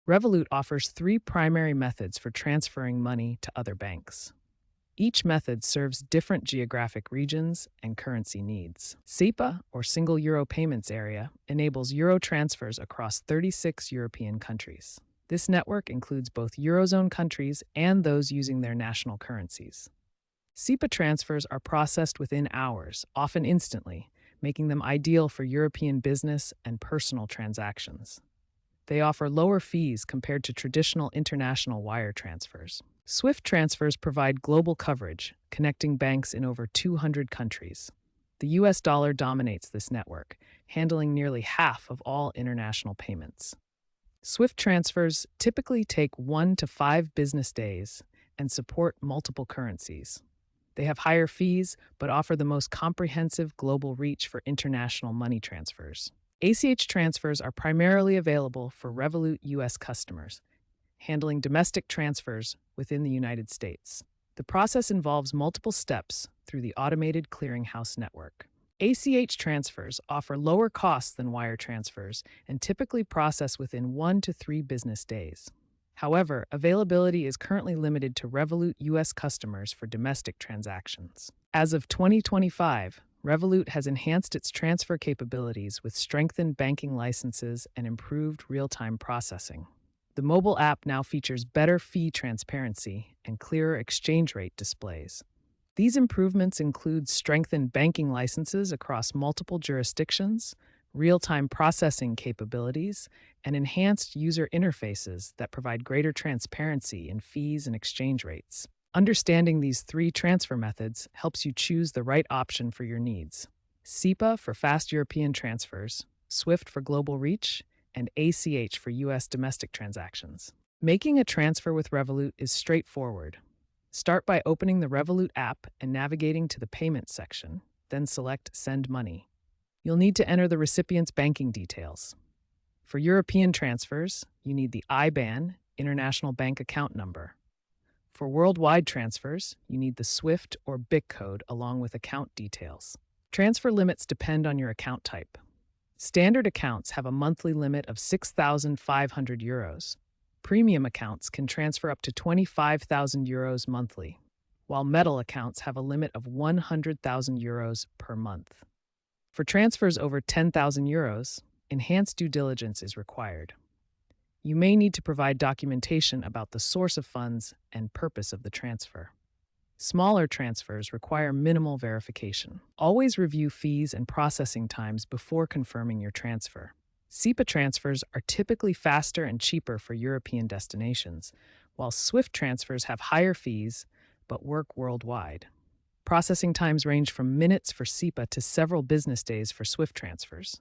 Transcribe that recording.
Revolut offers three primary methods for transferring money to other banks. Each method serves different geographic regions and currency needs. SEPA, or Single Euro Payments Area, enables euro transfers across 36 European countries. This network includes both Eurozone countries and those using their national currencies. SEPA transfers are processed within hours, often instantly, making them ideal for European business and personal transactions. They offer lower fees compared to traditional international wire transfers. SWIFT transfers provide global coverage, connecting banks in over 200 countries. The US dollar dominates this network, handling nearly half of all international payments. SWIFT transfers typically take 1 to 5 business days and support multiple currencies. They have higher fees, but offer the most comprehensive global reach for international money transfers. ACH transfers are primarily available for Revolut US customers, handling domestic transfers within the United States. The process involves multiple steps through the automated clearinghouse network. ACH transfers offer lower costs than wire transfers and typically process within 1 to 3 business days. However, availability is currently limited to Revolut US customers for domestic transactions. As of 2025, Revolut has enhanced its transfer capabilities with strengthened banking licenses and improved real-time processing. The mobile app now features better fee transparency and clearer exchange rate displays. These improvements include strengthened banking licenses across multiple jurisdictions, real-time processing capabilities, and enhanced user interfaces that provide greater transparency in fees and exchange rates. Understanding these three transfer methods helps you choose the right option for your needs. SEPA for fast European transfers, SWIFT for global reach, and ACH for US domestic transactions. Making a transfer with Revolut is straightforward. Start by opening the Revolut app and navigating to the Payments section, then select Send Money. You'll need to enter the recipient's banking details. For European transfers, you need the IBAN, International Bank Account Number. For worldwide transfers, you need the SWIFT or BIC code along with account details. Transfer limits depend on your account type. Standard accounts have a monthly limit of €6,500. Premium accounts can transfer up to €25,000 monthly, while metal accounts have a limit of €100,000 per month. For transfers over €10,000, enhanced due diligence is required. You may need to provide documentation about the source of funds and purpose of the transfer. Smaller transfers require minimal verification. Always review fees and processing times before confirming your transfer. SEPA transfers are typically faster and cheaper for European destinations, while SWIFT transfers have higher fees but work worldwide. Processing times range from minutes for SEPA to several business days for SWIFT transfers.